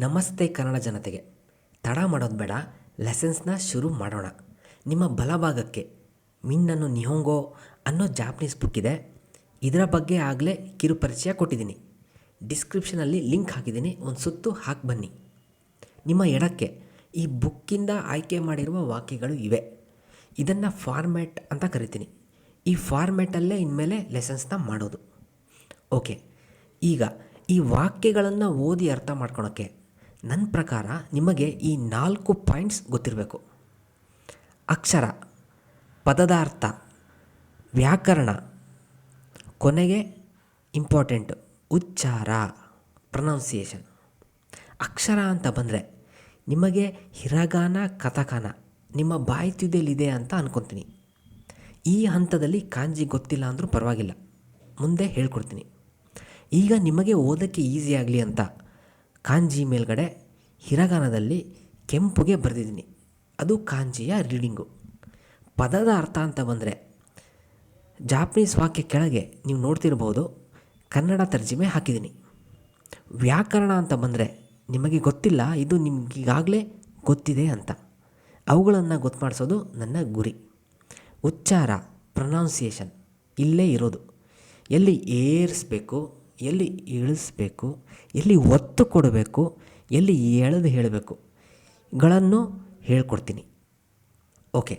ನಮಸ್ತೆ ಕನ್ನಡ ಜನತೆಗೆ. ತಡ ಮಾಡೋದು ಬೇಡ, ಲೆಸನ್ಸ್ನ ಶುರು ಮಾಡೋಣ. ನಿಮ್ಮ ಬಲಭಾಗಕ್ಕೆ ಮಿನ್ನನ್ನು ನಿಹೋಂಗೋ ಅನ್ನೋ ಜಾಪನೀಸ್ ಬುಕ್ ಇದೆ. ಇದರ ಬಗ್ಗೆ ಆಗಲೇ ಕಿರುಪರಿಚಯ ಕೊಟ್ಟಿದ್ದೀನಿ. ಡಿಸ್ಕ್ರಿಪ್ಷನಲ್ಲಿ ಲಿಂಕ್ ಹಾಕಿದ್ದೀನಿ, ಒಂದು ಸುತ್ತು ಹಾಕಿ ಬನ್ನಿ. ನಿಮ್ಮ ಎಡಕ್ಕೆ ಈ ಬುಕ್ಕಿಂದ ಆಯ್ಕೆ ಮಾಡಿರುವ ವಾಕ್ಯಗಳು ಇವೆ. ಇದನ್ನು ಫಾರ್ಮ್ಯಾಟ್ ಅಂತ ಕರಿತೀನಿ. ಈ ಫಾರ್ಮ್ಯಾಟಲ್ಲೇ ಇನ್ಮೇಲೆ ಲೆಸನ್ಸ್ನ ಮಾಡೋದು. ಓಕೆ, ಈಗ ಈ ವಾಕ್ಯಗಳನ್ನು ಓದಿ ಅರ್ಥ ಮಾಡ್ಕೊಳೋಕ್ಕೆ ನನ್ನ ಪ್ರಕಾರ ನಿಮಗೆ ಈ 4 ಪಾಯಿಂಟ್ಸ್ ಗೊತ್ತಿರಬೇಕು. ಅಕ್ಷರ, ಪದದ ಅರ್ಥ, ವ್ಯಾಕರಣ, ಕೊನೆಗೆ ಇಂಪಾರ್ಟೆಂಟು ಉಚ್ಚಾರ, ಪ್ರೊನೌನ್ಸಿಯೇಷನ್. ಅಕ್ಷರ ಅಂತ ಬಂದರೆ ನಿಮಗೆ ಹಿರಗಾನ ಕಥಕಾನ ನಿಮ್ಮ ಬಾಯಿ ತುದಿಯಲ್ಲಿದೆ ಅಂತ ಅಂದ್ಕೊತೀನಿ. ಈ ಹಂತದಲ್ಲಿ ಕಾಂಜಿ ಗೊತ್ತಿಲ್ಲ ಅಂದರೂ ಪರವಾಗಿಲ್ಲ, ಮುಂದೆ ಹೇಳ್ಕೊಡ್ತೀನಿ. ಈಗ ನಿಮಗೆ ಓದೋಕ್ಕೆ ಈಸಿ ಆಗಲಿ ಅಂತ ಕಾಂಜಿ ಮೇಲ್ಗಡೆ ಹಿರಗಾನದಲ್ಲಿ ಕೆಂಪುಗೆ ಬರೆದಿದ್ದೀನಿ. ಅದು ಕಾಂಜಿಯ ರೀಡಿಂಗು. ಪದದ ಅರ್ಥ ಅಂತ ಬಂದರೆ ಜಾಪನೀಸ್ ವಾಕ್ಯ ಕೆಳಗೆ ನೀವು ನೋಡ್ತಿರ್ಬೋದು, ಕನ್ನಡ ತರ್ಜಿಮೆ ಹಾಕಿದ್ದೀನಿ. ವ್ಯಾಕರಣ ಅಂತ ಬಂದರೆ ನಿಮಗೆ ಗೊತ್ತಿಲ್ಲ, ಇದು ನಿಮಗೀಗಾಗಲೇ ಗೊತ್ತಿದೆ ಅಂತ. ಅವುಗಳನ್ನು ಗೊತ್ತು ಮಾಡಿಸೋದು ನನ್ನ ಗುರಿ. ಉಚ್ಚಾರ, ಪ್ರೊನೌನ್ಸಿಯೇಷನ್ ಇಲ್ಲೇ ಇರೋದು. ಎಲ್ಲಿ ಏರಿಸಬೇಕು, ಎಲ್ಲಿ ಇಳಿಸ್ಬೇಕು, ಎಲ್ಲಿ ಒತ್ತು ಕೊಡಬೇಕು, ಎಲ್ಲಿ ಎಳೆದು ಹೇಳಬೇಕು ಗಳನ್ನು ಹೇಳ್ಕೊಡ್ತೀನಿ. ಓಕೆ,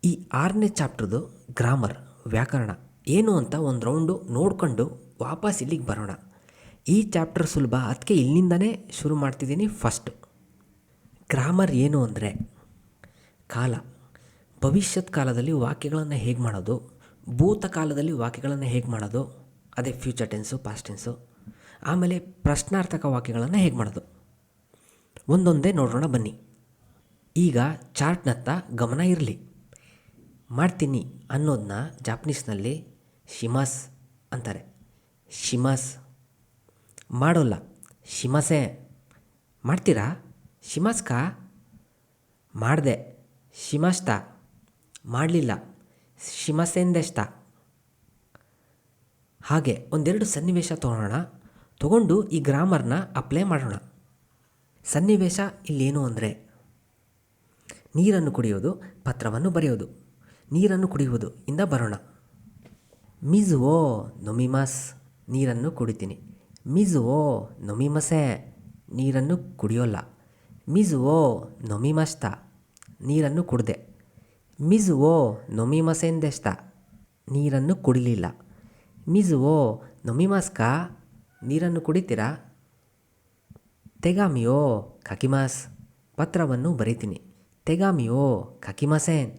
ಈ 6ನೇ ಚಾಪ್ಟರ್ದು ಗ್ರಾಮರ್, ವ್ಯಾಕರಣ ಏನು ಅಂತ ಒಂದು ರೌಂಡು ನೋಡಿಕೊಂಡು ವಾಪಸ್ ಇಲ್ಲಿಗೆ ಬರೋಣ. ಈ ಚಾಪ್ಟರ್ ಸುಲಭ, ಅದಕ್ಕೆ ಇಲ್ಲಿಂದನೇ ಶುರು ಮಾಡ್ತಿದ್ದೀನಿ. ಫಸ್ಟು ಗ್ರಾಮರ್ ಏನು ಅಂದರೆ ಕಾಲ, ಭವಿಷ್ಯತ್ ಕಾಲದಲ್ಲಿ ವಾಕ್ಯಗಳನ್ನು ಹೇಗೆ ಮಾಡೋದು, ಭೂತಕಾಲದಲ್ಲಿ ವಾಕ್ಯಗಳನ್ನು ಹೇಗೆ ಮಾಡೋದು, ಅದೇ ಫ್ಯೂಚರ್ ಟೆನ್ಸು, ಪಾಸ್ಟ್ ಟೆನ್ಸು. ಆಮೇಲೆ ಪ್ರಶ್ನಾರ್ಥಕ ವಾಕ್ಯಗಳನ್ನು ಹೇಗೆ ಮಾಡೋದು, ಒಂದೊಂದೇ ನೋಡೋಣ ಬನ್ನಿ. ಈಗ ಚಾರ್ಟ್ನತ್ತ ಗಮನ ಇರಲಿ. ಮಾಡ್ತೀನಿ ಅನ್ನೋದನ್ನ ಜಾಪನೀಸ್ನಲ್ಲಿ ಶಿಮಾಸ್ ಅಂತಾರೆ. ಶಿಮಾಸ್. ಮಾಡೋಲ್ಲ, ಶಿಮಾಸೆ. ಮಾಡ್ತೀರಾ, ಶಿಮಾಸ್ಕಾ. ಮಾಡಿದೆ, ಶಿಮಾಸ್ತಾ. ಮಾಡಲಿಲ್ಲ, ಶಿಮಾಸೆಂದೆಷ್ಟ. ಹಾಗೆ ಒಂದೆರಡು ಸನ್ನಿವೇಶ ತಗೊಂಡು ಈ ಗ್ರಾಮರ್ನ ಅಪ್ಲೈ ಮಾಡೋಣ. ಸನ್ನಿವೇಶ ಇಲ್ಲೇನು ಅಂದರೆ ನೀರನ್ನು ಕುಡಿಯೋದು, ಪತ್ರವನ್ನು ಬರೆಯೋದು. ನೀರನ್ನು ಕುಡಿಯುವುದು ಇಂದ ಬರೋಣ. ಮಿಜುವೋ ನೊಮಿಮಸ್, ನೀರನ್ನು ಕುಡಿತೀನಿ. ಮಿಜುವೋ ನೊಮಿಮಸೆ, ನೀರನ್ನು ಕುಡಿಯೋಲ್ಲ. ಮಿಜುವೋ ನೊಮಿಮಸ್ತ, ನೀರನ್ನು ಕುಡಿದೆ. ಮಿಜುವೋ ನೊಮಿಮಸೆಂದೆಷ್ಟ, ನೀರನ್ನು ಕುಡಿಲಿಲ್ಲ. ಮಿಜುವೋ ನೊಮಿಮಸ್ಕಾ, ನೀರನ್ನು ಕುಡಿತೀರಾ. ತೆಗಾಮಿಯೋ ಕಕಿಮಾಸ್, ಪತ್ರವನ್ನು ಬರೀತೀನಿ. ತೆಗಾಮಿಯೋ ಕಕಿಮಸೇನ್,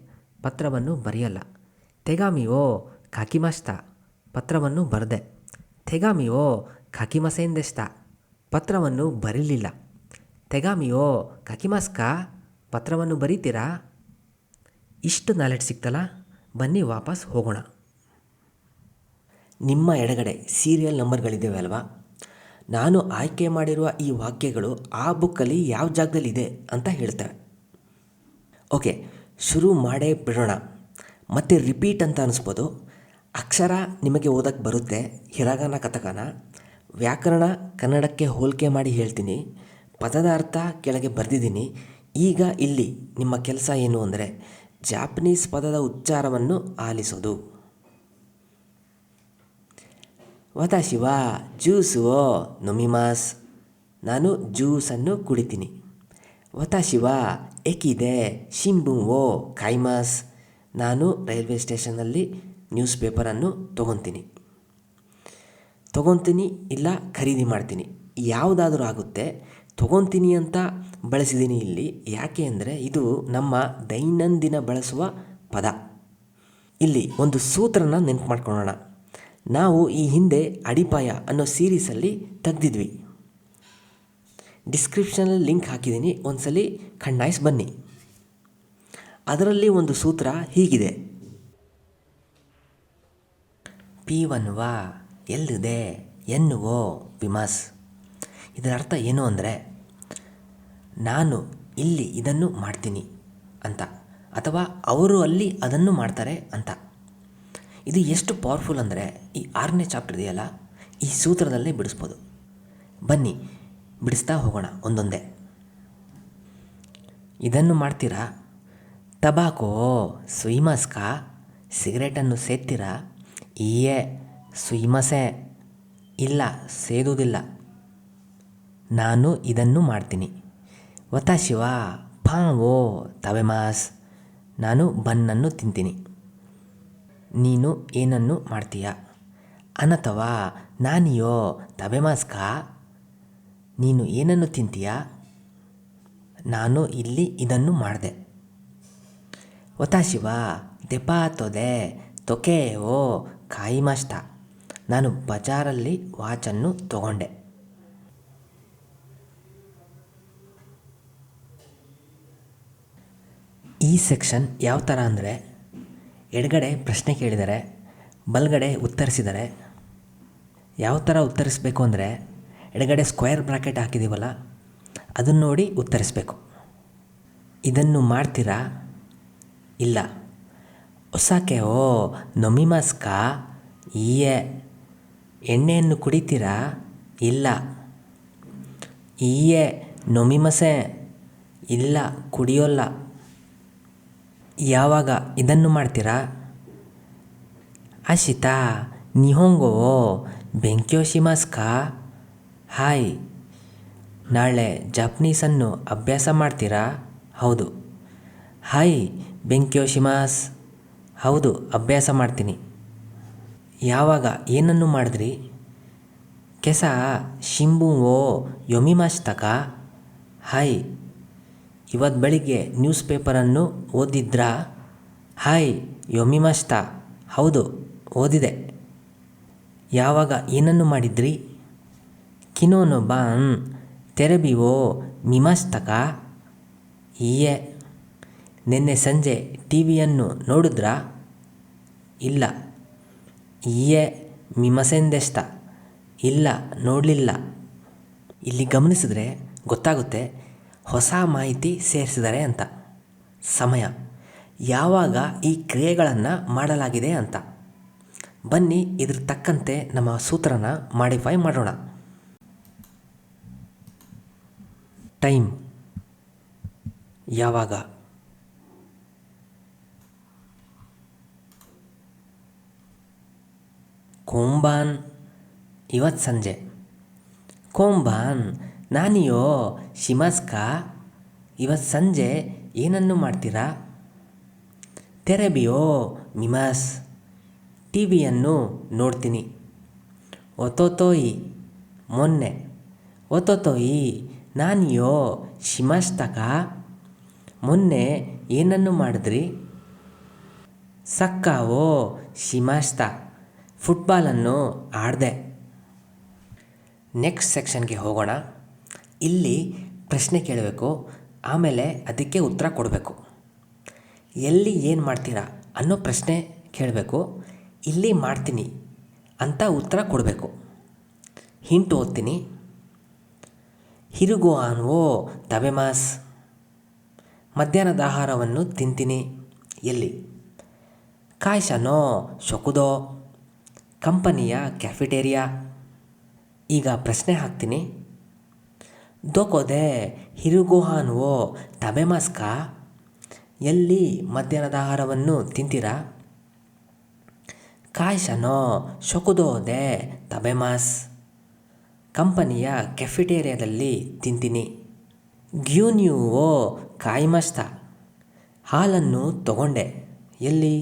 ಪತ್ರವನ್ನು ಬರೆಯಲ್ಲ. ತೆಗಾಮಿಯೋ ಕಾಕಿಮಸ್ತ, ಪತ್ರವನ್ನು ಬರೆದೆ. ತೆಗಾಮಿಯೋ ಕಾಕಿಮಸೇಂದೆಷ್ಟ, ಪತ್ರವನ್ನು ಬರೀಲಿಲ್ಲ. ತೆಗಾಮಿಯೋ ಕಾಕಿಮಸ್ಕಾ, ಪತ್ರವನ್ನು ಬರೀತೀರಾ. ಇಷ್ಟು ನಾಲೆಡ್ಜ್ ಸಿಕ್ತಲ್ಲ, ಬನ್ನಿ ವಾಪಸ್ ಹೋಗೋಣ. ನಿಮ್ಮ ಎಡಗಡೆ ಸೀರಿಯಲ್ ನಂಬರ್ಗಳಿದ್ದಾವೆ ಅಲ್ವಾ. ನಾನು ಆಯ್ಕೆ ಮಾಡಿರುವ ಈ ವಾಕ್ಯಗಳು ಆ ಬುಕ್ಕಲ್ಲಿ ಯಾವ ಜಾಗದಲ್ಲಿದೆ ಅಂತ ಹೇಳ್ತೇವೆ. ಓಕೆ, ಶುರು ಮಾಡೇ ಬಿಡೋಣ. ಮತ್ತೆ ರಿಪೀಟ್ ಅಂತ ಅನಿಸ್ಬೋದು. ಅಕ್ಷರ ನಿಮಗೆ ಓದಕ್ಕೆ ಬರುತ್ತೆ, ಹಿರಗಾನ ಕಥಕಾನ. ವ್ಯಾಕರಣ ಕನ್ನಡಕ್ಕೆ ಹೋಲಿಕೆ ಮಾಡಿ ಹೇಳ್ತೀನಿ. ಪದದ ಅರ್ಥ ಕೆಳಗೆ ಬರೆದಿದ್ದೀನಿ. ಈಗ ಇಲ್ಲಿ ನಿಮ್ಮ ಕೆಲಸ ಏನು ಅಂದರೆ ಜಾಪನೀಸ್ ಪದದ ಉಚ್ಚಾರವನ್ನು ಆಲಿಸೋದು. ವತಾಶಿ ವಾ ಜ್ಯೂಸು ಓ ನೊಮಿಮಾಸ್, ನಾನು ಜ್ಯೂಸನ್ನು ಕುಡಿತೀನಿ. ವತಾಶಿ ವಾ ಎಕಿದೆ ಶಿಂಬು ಓ ಕೈಮಾಸ್, ನಾನು ರೈಲ್ವೆ ಸ್ಟೇಷನ್ನಲ್ಲಿ ನ್ಯೂಸ್ ಪೇಪರನ್ನು ತೊಗೊತೀನಿ ಇಲ್ಲ ಖರೀದಿ ಮಾಡ್ತೀನಿ, ಯಾವುದಾದ್ರೂ ಆಗುತ್ತೆ. ತೊಗೊತೀನಿ ಅಂತ ಬಳಸಿದ್ದೀನಿ ಇಲ್ಲಿ. ಯಾಕೆ ಅಂದರೆ ಇದು ನಮ್ಮ ದೈನಂದಿನ ಬಳಸುವ ಪದ. ಇಲ್ಲಿ ಒಂದು ಸೂತ್ರನ ನೆನಪು ಮಾಡ್ಕೊಳ್ಳೋಣ. ನಾವು ಈ ಹಿಂದೆ ಅಡಿಪಾಯ ಅನ್ನೋ ಸೀರೀಸಲ್ಲಿ ತೆಗೆದಿದ್ವಿ. ಡಿಸ್ಕ್ರಿಪ್ಷನಲ್ಲಿ ಲಿಂಕ್ ಹಾಕಿದ್ದೀನಿ, ಒಂದ್ಸಲಿ ಕಣ್ಣಾಯಿಸಿ ಬನ್ನಿ. ಅದರಲ್ಲಿ ಒಂದು ಸೂತ್ರ ಹೀಗಿದೆ. ಪಿ1 ವಾ ಎಲ್ಲಿದೆ ಎನ್ನುವೋ ವಿಮಾಸ್. ಇದರ ಅರ್ಥ ಏನು ಅಂದರೆ ನಾನು ಇಲ್ಲಿ ಇದನ್ನು ಮಾಡ್ತೀನಿ ಅಂತ, ಅಥವಾ ಅವರು ಅಲ್ಲಿ ಅದನ್ನು ಮಾಡ್ತಾರೆ ಅಂತ. ಇದು ಎಷ್ಟು ಪವರ್ಫುಲ್ ಅಂದರೆ ಈ 6ನೇ ಚಾಪ್ಟರ್ ಇದೆಯಲ್ಲ, ಈ ಸೂತ್ರದಲ್ಲೇ ಬಿಡಿಸ್ಬೋದು. ಬನ್ನಿ ಬಿಡಿಸ್ತಾ ಹೋಗೋಣ ಒಂದೊಂದೇ. ಇದನ್ನು ಮಾಡ್ತೀರಾ? ತಬಾಕೋ ಸುಯ್ಮಸ್ಕಾ? ಸಿಗರೇಟನ್ನು ಸೇದ್ತೀರಾ? ಈಯೇ ಸುಯ್ಮಸೆ. ಇಲ್ಲ, ಸೇದುವುದಿಲ್ಲ. ನಾನು ಇದನ್ನು ಮಾಡ್ತೀನಿ. ವತಾಶಿವ ಪಾಂವೋ ತವೆಮಾಸ್. ನಾನು ಬನ್ನನ್ನು ತಿಂತೀನಿ. ನೀನು ಏನನ್ನು ಮಾಡ್ತೀಯ? ಅನತವಾ ನಾನಿಯೋ ತಬೆಮಾಸ್ಕಾ? ನೀನು ಏನನ್ನು ತಿಂತೀಯ? ನಾನು ಇಲ್ಲಿ ಇದನ್ನು ಮಾಡಿದೆ. ವತಾಶಿವ ದೆಪಾತೊದೆ ತೊಕೆಯೋ ಕಾಯಿಮಾಷ್ಟ. ನಾನು ಬಜಾರಲ್ಲಿ ವಾಚನ್ನು ತಗೊಂಡೆ. ಈ ಸೆಕ್ಷನ್ ಯಾವ ಥರ ಅಂದರೆ, ಎಡಗಡೆ ಪ್ರಶ್ನೆ ಕೇಳಿದರೆ, ಬಲಗಡೆ ಉತ್ತರಿಸಿದರೆ. ಯಾವ ಥರ ಉತ್ತರಿಸಬೇಕು ಅಂದರೆ, ಎಡಗಡೆ ಸ್ಕ್ವೇರ್ ಬ್ರಾಕೆಟ್ ಹಾಕಿದ್ದೀವಲ್ಲ, ಅದನ್ನು ನೋಡಿ ಉತ್ತರಿಸಬೇಕು. ಇದನ್ನು ಮಾಡ್ತೀರಾ? ಇಲ್ಲ. ಒಸಾಕೆ ಓ ನೊಮಿಮಾಸ್ಕಾ? ಈಯೇ. ಎಣ್ಣೆಯನ್ನು ಕುಡಿತೀರಾ? ಇಲ್ಲ. ಈಯೇ ನೊಮಿಮಸೆ. ಇಲ್ಲ, ಕುಡಿಯೋಲ್ಲ. ಯಾವಾಗ ಇದನ್ನು ಮಾಡ್ತೀರಾ? ಆಶಿತಾ ನಿಹೋಂಗೋ ಬೆಂಕ್ಯೋಶಿಮಾಸ್ಕಾ? ಹಾಯ್. ನಾಳೆ ಜಪನೀಸನ್ನು ಅಭ್ಯಾಸ ಮಾಡ್ತೀರಾ? ಹೌದು. ಹಾಯ್ ಬೆಂಕ್ಯೋಶಿಮಾಸ್. ಹೌದು, ಅಭ್ಯಾಸ ಮಾಡ್ತೀನಿ. ಯಾವಾಗ ಏನನ್ನು ಮಾಡಿದ್ರಿ? ಕೆಸ ಶಿಂಬುವೋ ಯೊಮಿಮಾಸ್ತಕ? ಹಾಯ್. ಇವತ್ತು ಬೆಳಿಗ್ಗೆ ನ್ಯೂಸ್ ಪೇಪರನ್ನು ಓದಿದ್ರಾ? ಹಾಯ್ ಯೊಮಿಮಾಸ್ತ. ಹೌದು, ಓದಿದೆ. ಯಾವಾಗ ಏನನ್ನು ಮಾಡಿದ್ರಿ? ಕಿನೋನೊ ಬಾನ್ ತೆರಬಿವೋ ಮಿಮಾಸ್ತಕ? ಈಯೇ. ನಿನ್ನೆ ಸಂಜೆ ಟಿ ವಿಯನ್ನು ನೋಡಿದ್ರಾ? ಇಲ್ಲ. ಈಯೇ ಮಿಮಸೆಂದೆಷ್ಟ. ಇಲ್ಲ, ನೋಡಲಿಲ್ಲ. ಇಲ್ಲಿ ಗಮನಿಸಿದ್ರೆ ಗೊತ್ತಾಗುತ್ತೆ ಹೊಸ ಮಾಹಿತಿ ಸೇರಿಸಿದ್ದಾರೆ ಅಂತ. ಸಮಯ, ಯಾವಾಗ ಈ ಕ್ರಿಯೆಗಳನ್ನು ಮಾಡಲಾಗಿದೆ ಅಂತ. ಬನ್ನಿ ಇದ್ರ ತಕ್ಕಂತೆ ನಮ್ಮ ಸೂತ್ರನ ಮಾಡಿಫೈ ಮಾಡೋಣ. ಟೈಮ್, ಯಾವಾಗ. ಕೋಂಬಾನ್, ಇವತ್ತು ಸಂಜೆ. ಕೋಂಬಾನ್ ನಾನಿಯೋ ಶಿಮಾಸ್ಕಾ? ಇವತ್ತು ಸಂಜೆ ಏನನ್ನು ಮಾಡ್ತೀರಾ? ತೆರೆಬಿಯೋ ಮಿಮಾಸ್. ಟಿ ವಿಯನ್ನು ನೋಡ್ತೀನಿ. ಒತೊತೊಯಿ ಮೊನ್ನೆ. ಒತೊತೊಯಿ ನಾನಿಯೋ ಶಿಮಾಸ್ತಕ? ಮೊನ್ನೆ ಏನನ್ನು ಮಾಡಿದ್ರಿ? ಸಕ್ಕಾವೋ ಶಿಮಾಸ್ತ. ಫುಟ್ಬಾಲನ್ನು ಆಡಿದೆ. ನೆಕ್ಸ್ಟ್ ಸೆಕ್ಷನ್ಗೆ ಹೋಗೋಣ. ಇಲ್ಲಿ ಪ್ರಶ್ನೆ ಕೇಳಬೇಕು, ಆಮೇಲೆ ಅದಕ್ಕೆ ಉತ್ತರ ಕೊಡಬೇಕು. ಎಲ್ಲಿ ಏನು ಮಾಡ್ತೀರಾ ಅನ್ನೋ ಪ್ರಶ್ನೆ ಕೇಳಬೇಕು. ಇಲ್ಲಿ ಮಾಡ್ತೀನಿ ಅಂತ ಉತ್ತರ ಕೊಡಬೇಕು. ಹಿಂಟ್ ಓದ್ತೀನಿ. ಹಿರುಗೋಹಾನ್ವೋ ತಬೆಮಾಸ್. ಮಧ್ಯಾಹ್ನದ ಆಹಾರವನ್ನು ತಿಂತೀನಿ. ಎಲ್ಲಿ? ಕಾಯ್ಸನೋ ಶೊಕುದೋ. ಕಂಪನಿಯ ಕ್ಯಾಫಿಟೇರಿಯಾ. ಈಗ ಪ್ರಶ್ನೆ ಹಾಕ್ತೀನಿ. ದೊಕೊದೆ ಹಿರುಗೋಹಾನ್ವೋ ತಬೆಮಾಸ್ಕಾ? ಎಲ್ಲಿ ಮಧ್ಯಾಹ್ನದ ಆಹಾರವನ್ನು ತಿಂತೀರಾ? ಕಾಯ್ಸನೋ ಶೊಕುದೋದೆ ತಬೆಮಾಸ್. ಕಂಪನಿಯ ಕೆಫಿಟೇರಿಯಾದಲ್ಲಿ ತಿಂತೀನಿ. ಗ್ಯೂನ್ಯೂವೋ ಕಾಯಿಮಸ್ತ. ಹಾಲನ್ನು ತಗೊಂಡೆ. ಎಲ್ಲಿ?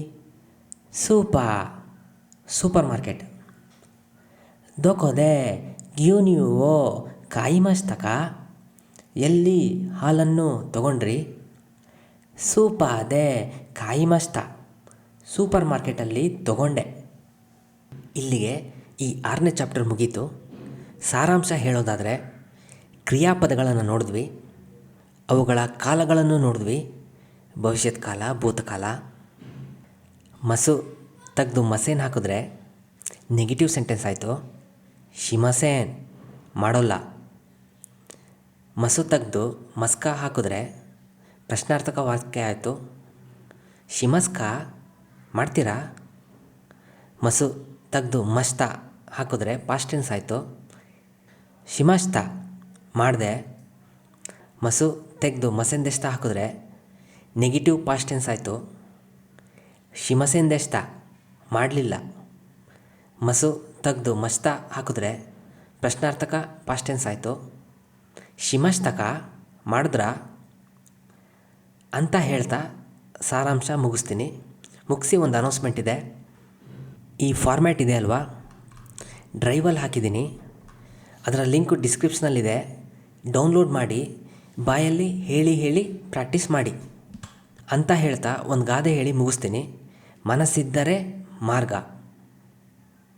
Supermarket. ದೊಕೊದೆ ಗ್ಯೂನ್ಯೂವೋ ಕಾಯಿಮಸ್ತಕ? ಎಲ್ಲಿ ಹಾಲನ್ನು ತಗೊಂಡ್ರಿ? ಸೂಪಾದೆ ಕಾಯಿಮಸ್ತ. ಸೂಪರ್ ಮಾರ್ಕೆಟಲ್ಲಿ ತಗೊಂಡೆ. ಇಲ್ಲಿಗೆ ಈ 6ನೇ ಚಾಪ್ಟರ್ ಮುಗೀತು. ಸಾರಾಂಶ ಹೇಳೋದಾದರೆ, ಕ್ರಿಯಾಪದಗಳನ್ನು ನೋಡಿದ್ವಿ, ಅವುಗಳ ಕಾಲಗಳನ್ನು ನೋಡಿದ್ವಿ. ಭವಿಷ್ಯತ್ ಕಾಲ, ಭೂತಕಾಲ. ಮಸು ತೆಗೆದು ಮಸೇನ್ ಹಾಕಿದ್ರೆ ನೆಗೆಟಿವ್ ಸೆಂಟೆನ್ಸ್ ಆಯಿತು. ಶಿಮಸೇನ್ ಮಾಡೋಲ್ಲ. ಮಸು ತೆಗೆದು ಮಸ್ಕಾ ಹಾಕಿದ್ರೆ ಪ್ರಶ್ನಾರ್ಥಕ ವಾಕ್ಯ ಆಯಿತು. ಶಿಮಸ್ಕಾ ಮಾಡ್ತೀರಾ? ಮಸು ತೆಗೆದು ಮಸ್ತ ಹಾಕಿದ್ರೆ ಪಾಸ್ಟ್ ಟೆನ್ಸ್ ಆಯಿತು. ಶಿಮಸ್ತ ಮಾಡಿದೆ. ಮಸು ತೆಗೆದು ಮಸೆಂದೆಷ್ಟ ಹಾಕಿದ್ರೆ ನೆಗೆಟಿವ್ ಪಾಸ್ಟ್ ಟೆನ್ಸ್ ಆಯಿತು. ಶಿಮಸೆಂದೆಷ್ಟ ಮಾಡಲಿಲ್ಲ. ಮಸು ತೆಗೆದು ಮಸ್ತ ಹಾಕಿದ್ರೆ ಪ್ರಶ್ನಾರ್ಥಕ ಪಾಸ್ಟ್ ಟೆನ್ಸ್ ಆಯಿತು. ಶಿಮಸ್ತಕ ಮಾಡಿದ್ರ ಅಂತ ಹೇಳ್ತಾ ಸಾರಾಂಶ ಮುಗಿಸ್ತೀನಿ. ಮುಗಿಸಿ ಒಂದು ಅನೌನ್ಸ್ಮೆಂಟ್ ಇದೆ. ಈ ಫಾರ್ಮ್ಯಾಟ್ ಇದೆ ಅಲ್ವಾ, ಡ್ರೈವಲ್ಲಿ ಹಾಕಿದ್ದೀನಿ. ಅದರ ಲಿಂಕು ಡಿಸ್ಕ್ರಿಪ್ಷನಲ್ಲಿದೆ. ಡೌನ್ಲೋಡ್ ಮಾಡಿ ಬಾಯಲ್ಲಿ ಹೇಳಿ ಹೇಳಿ ಪ್ರಾಕ್ಟೀಸ್ ಮಾಡಿ ಅಂತ ಹೇಳ್ತಾ ಒಂದು ಗಾದೆ ಹೇಳಿ ಮುಗಿಸ್ತೀನಿ. ಮನಸ್ಸಿದ್ದರೆ ಮಾರ್ಗ.